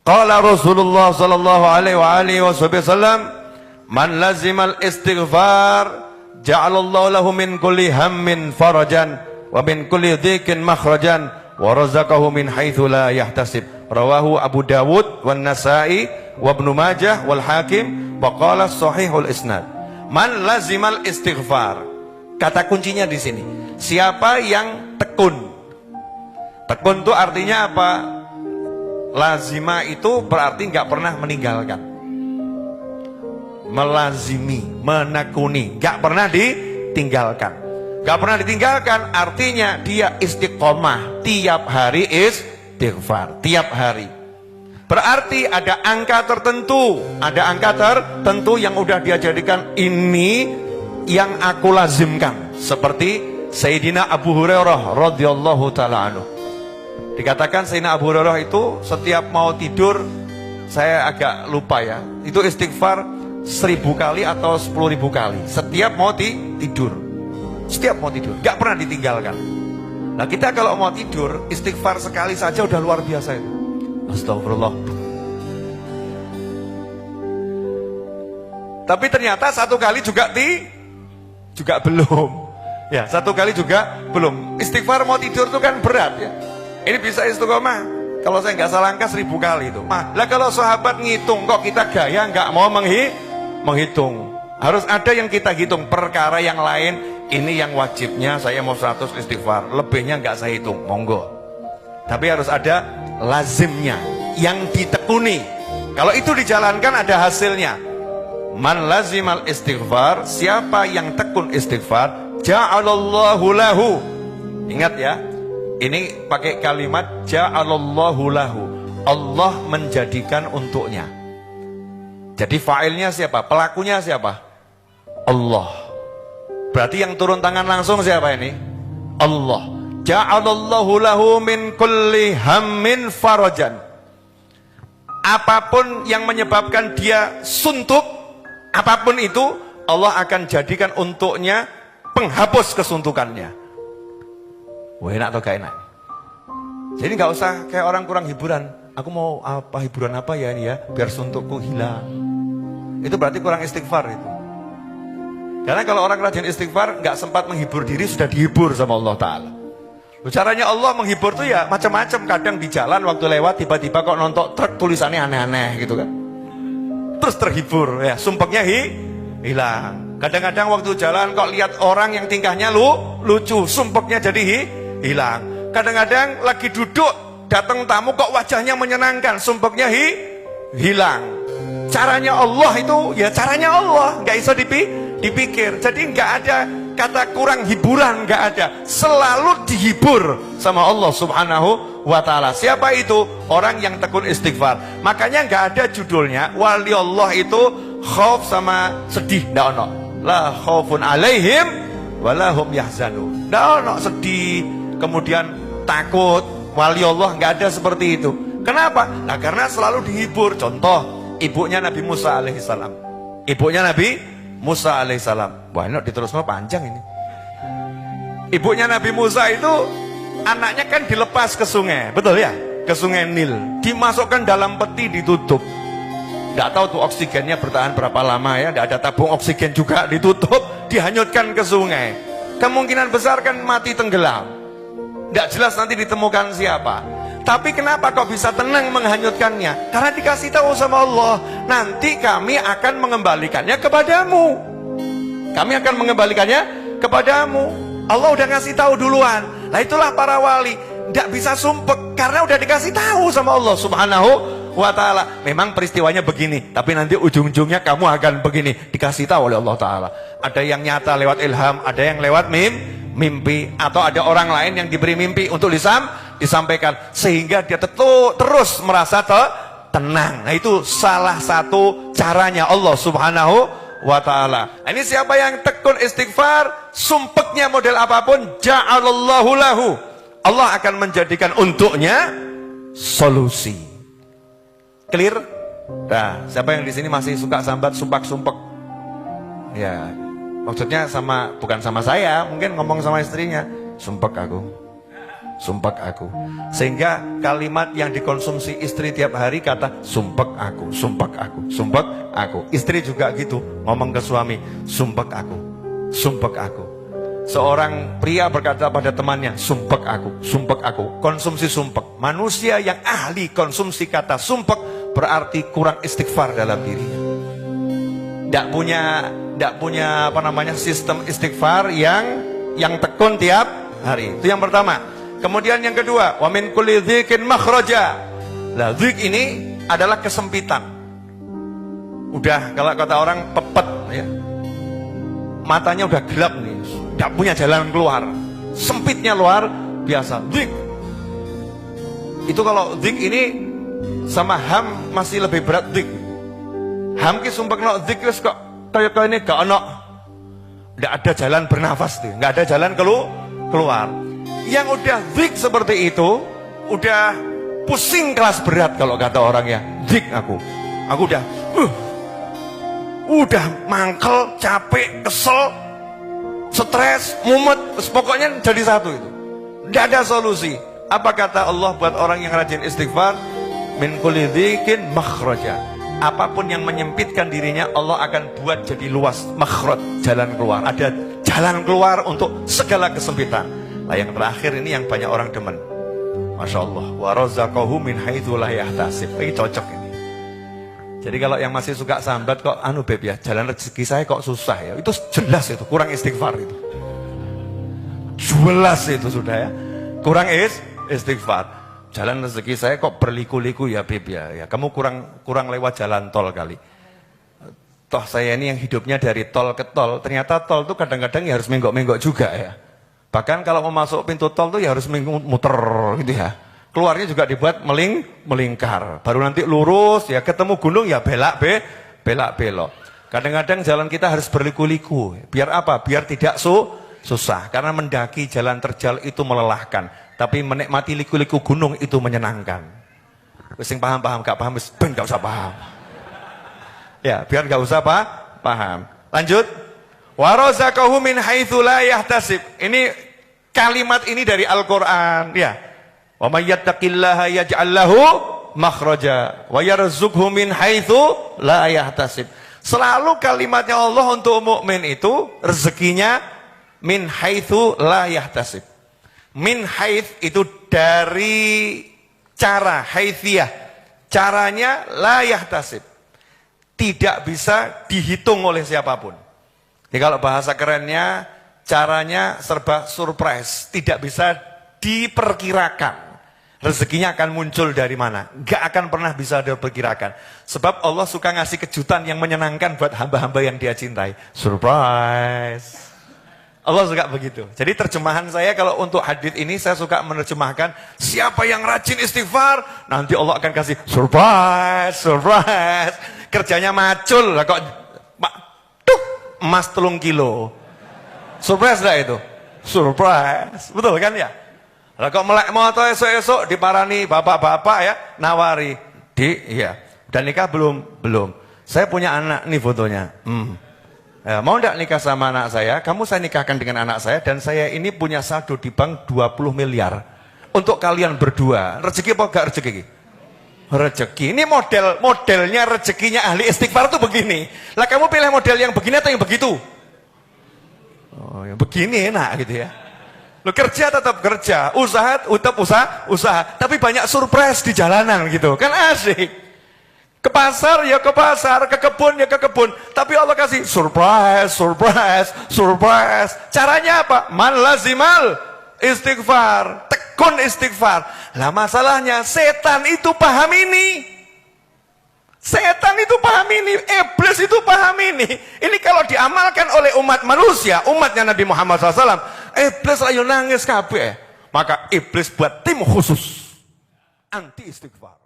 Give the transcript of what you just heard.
Qala Rasulullah sallallahu alaihi wasallam, man lazimal istighfar ja'alallahu lahu min kulli hammin farajan wa min kulli dhikin makhrajan wa razaqahu min haitsu la yahtasib. Rawahu Abu Dawud wan Nasa'i wa Ibnu Majah wal Hakim wa qala sahihul isnad. Man lazimal istighfar. Kata kuncinya di sini. Siapa yang tekun? Tekun itu artinya apa? Lazima itu berarti nggak pernah meninggalkan. Melazimi, menekuni, nggak pernah ditinggalkan. Nggak pernah ditinggalkan artinya dia istiqomah tiap hari istighfar, tiap hari. Berarti ada angka tertentu, yang udah dia jadikan ini yang aku lazimkan. Seperti Sayyidina Abu Hurairah radhiyallahu taala anhu. Dikatakan Sayyidina Abu Hurairah itu setiap mau tidur, saya agak lupa ya, itu istighfar 1000 kali atau 10.000 kali setiap mau tidur. Setiap mau tidur, gak pernah ditinggalkan. Nah kita kalau mau tidur, istighfar sekali saja udah luar biasa itu. Astagfirullah. Tapi ternyata satu kali juga belum. Ya, satu kali juga belum. Istighfar mau tidur itu kan berat ya. Ini bisa istiqomah. Kalau saya nggak salah angka 1000 kali itu. Lah kalau sahabat ngitung, kok kita gaya nggak mau menghitung. Harus ada yang kita hitung. Perkara yang lain, ini yang wajibnya saya mau 100 istighfar. Lebihnya nggak saya hitung, monggo. Tapi harus ada lazimnya, yang ditekuni. Kalau itu dijalankan ada hasilnya. Man lazimal istighfar, siapa yang tekun istighfar, ja'alallahu lahu. Ingat ya. Ini pakai kalimat ja'alallahu lahu. Allah menjadikan untuknya. Jadi fa'ilnya siapa? Pelakunya siapa? Allah. Berarti yang turun tangan langsung siapa ini? Allah. Ja'alallahu lahu min kulli hammin farajan. Apapun yang menyebabkan dia suntuk, apapun itu, Allah akan jadikan untuknya penghapus kesuntukannya. Wah, enak atau gak enak? Jadi gak usah kayak orang kurang hiburan. Aku mau apa, hiburan apa ya ini ya, biar suntukku hilang. Itu berarti kurang istighfar itu. Karena kalau orang rajin istighfar gak sempat menghibur diri, sudah dihibur sama Allah Ta'ala. Caranya Allah menghibur tuh ya macam-macam. Kadang di jalan waktu lewat tiba-tiba kok nonton truk tulisannya aneh-aneh gitu kan. Terus terhibur ya, sumpeknya hilang. Kadang-kadang waktu jalan kok lihat orang yang tingkahnya lucu, sumpeknya jadi hilang. Kadang-kadang lagi duduk, datang tamu kok wajahnya menyenangkan, sumpeknya hilang. Caranya Allah itu, ya caranya Allah, nggak bisa dipikir. Jadi nggak ada kata kurang hiburan, nggak ada. Selalu dihibur sama Allah Subhanahu wa Ta'ala. Siapa itu? Orang yang tekun istighfar. Makanya nggak ada judulnya wali Allah itu khauf sama sedih, nggak ono. La khaufun alaihim walahum yahzanun. Nggak ono sedih, kemudian takut. Wali Allah nggak ada seperti itu. Kenapa? Nah karena selalu dihibur. Contoh, ibunya Nabi Musa alaihissalam. Ibunya Nabi Musa alaihissalam. Wah ini diterusnya panjang ini. Ibunya Nabi Musa itu anaknya kan dilepas ke sungai, betul ya? Ke sungai Nil. Dimasukkan dalam peti, ditutup. Nggak tahu tuh oksigennya bertahan berapa lama ya. Nggak ada tabung oksigen juga, ditutup, dihanyutkan ke sungai. Kemungkinan besar kan mati tenggelam. Nggak jelas nanti ditemukan siapa. Tapi kenapa kok bisa tenang menghanyutkannya? Karena dikasih tahu sama Allah, nanti kami akan mengembalikannya kepadamu. Kami akan mengembalikannya kepadamu. Allah udah ngasih tahu duluan. Nah itulah para wali, nggak bisa sumpek karena udah dikasih tahu sama Allah Subhanahu wa Ta'ala. Memang peristiwanya begini, tapi nanti ujung-ujungnya kamu akan begini. Dikasih tahu oleh Allah Ta'ala. Ada yang nyata lewat ilham, ada yang lewat mimpi, atau ada orang lain yang diberi mimpi untuk disampaikan, sehingga dia terus merasa tenang. Nah itu salah satu caranya Allah Subhanahu wa Ta'ala. Ini siapa yang tekun istighfar, sumpeknya model apapun, ja'alallahu lahu, Allah akan menjadikan untuknya solusi. Clear? Nah, siapa yang di sini masih suka sambat sumpek-sumpek? Ya, maksudnya bukan sama saya, mungkin ngomong sama istrinya, sumpek aku. sumpek aku. Sehingga kalimat yang dikonsumsi istri tiap hari kata sumpek aku, sumpek aku, sumpek aku. Istri juga gitu, ngomong ke suami, sumpek aku, sumpek aku. Seorang pria berkata pada temannya, sumpek aku, sumpek aku. Konsumsi sumpek. Manusia yang ahli konsumsi kata sumpek berarti kurang istighfar dalam dirinya. Tidak punya apa namanya sistem istighfar yang tekun tiap hari. Itu yang pertama. Kemudian yang kedua, wa min kulli dzikin makhraja. Lah dzik ini adalah kesempitan. Udah kalau kata orang pepet ya. Matanya udah gelap nih, tidak punya jalan keluar. Sempitnya luar biasa. Dzik. Itu kalau dzik ini sama ham masih lebih berat dzik. Ham ki sumpah kena dzik kok kayak ini gak ono. Tidak ada jalan bernafas tuh, nggak ada jalan keluar. Yang udah dzik seperti itu, udah pusing kelas berat kalau kata orang ya. Dzik aku udah mangkel, capek, kesel, stres, mumet, pokoknya jadi satu itu. Tidak ada solusi. Apa kata Allah buat orang yang rajin istighfar? Min kulli dzikin makhraja. Apapun yang menyempitkan dirinya, Allah akan buat jadi luas, makhraj, jalan keluar. Ada jalan keluar untuk segala kesempitan. Nah yang terakhir ini yang banyak orang demen. Masya Allah. Wa razaqahu min haitsu la yahtasib. Ini cocok ini. Jadi kalau yang masih suka sambat kok beb ya, jalan rezeki saya kok susah ya. Itu jelas itu, kurang istighfar itu. Jelas itu sudah ya. Kurang istighfar. Jalan rezeki saya kok berliku-liku ya beb ya. Ya kamu kurang lewat jalan tol kali. Toh saya ini yang hidupnya dari tol ke tol, ternyata tol tuh kadang-kadang ya harus menggok-menggok juga ya. Bahkan kalau mau masuk pintu tol tuh ya harus muter gitu ya. Keluarnya juga dibuat melingkar. Baru nanti lurus ya ketemu gunung ya belok. Kadang-kadang jalan kita harus berliku-liku. Biar apa? Biar tidak susah. Karena mendaki jalan terjal itu melelahkan. Tapi menikmati liku-liku gunung itu menyenangkan. Sing paham, gak paham, gak usah paham. Ya, biar gak usah paham. Lanjut. Wa razaqahu min haitsu la yahtasib. Ini kalimat ini dari Al-Qur'an, ya. Wa may yattaqillaha yaj'al lahu makhraja wa yarzuqhu min haitsu la yahtasib. Selalu kalimatnya Allah untuk mukmin itu rezekinya min haitsu la yahtasib. Min haits itu dari cara, haitsiyah. Caranya la yahtasib. Tidak bisa dihitung oleh siapapun. Jadi kalau bahasa kerennya, caranya serba surprise. Tidak bisa diperkirakan. Rezekinya akan muncul dari mana. Gak akan pernah bisa diperkirakan. Sebab Allah suka ngasih kejutan yang menyenangkan buat hamba-hamba yang dia cintai. Surprise. Allah suka begitu. Jadi terjemahan saya kalau untuk hadits ini saya suka menerjemahkan siapa yang rajin istighfar nanti Allah akan kasih surprise, surprise. Kerjanya macul lah kok emas 3 kilo. Surprise lah itu. Surprise. Betul kan ya? Lah kok melek moto esok-esok diparani bapak-bapak ya nawari. Iya. Dan nikah belum? Saya punya anak nih fotonya. Ya, mau enggak nikah sama anak saya? Kamu saya nikahkan dengan anak saya dan saya ini punya saldo di bank 20 miliar. Untuk kalian berdua, rezeki apa enggak rezeki? Rezeki. Ini modelnya rezekinya ahli istighfar tuh begini. Lah kamu pilih model yang begini atau yang begitu? Oh, yang begini enak gitu ya. Lo kerja tetap kerja, usaha tetap usaha, tapi banyak surprise di jalanan gitu. Kan asik. Ke pasar ya ke pasar, ke kebun ya ke kebun. Tapi Allah kasih surprise, surprise, surprise. Caranya apa? Man lazimal istighfar, tekun istighfar. Lah masalahnya setan itu paham ini. Setan itu paham ini, iblis itu paham ini. Ini kalau diamalkan oleh umat manusia, umatnya Nabi Muhammad SAW, iblis layu nangis kabeh. Maka iblis buat tim khusus anti istighfar.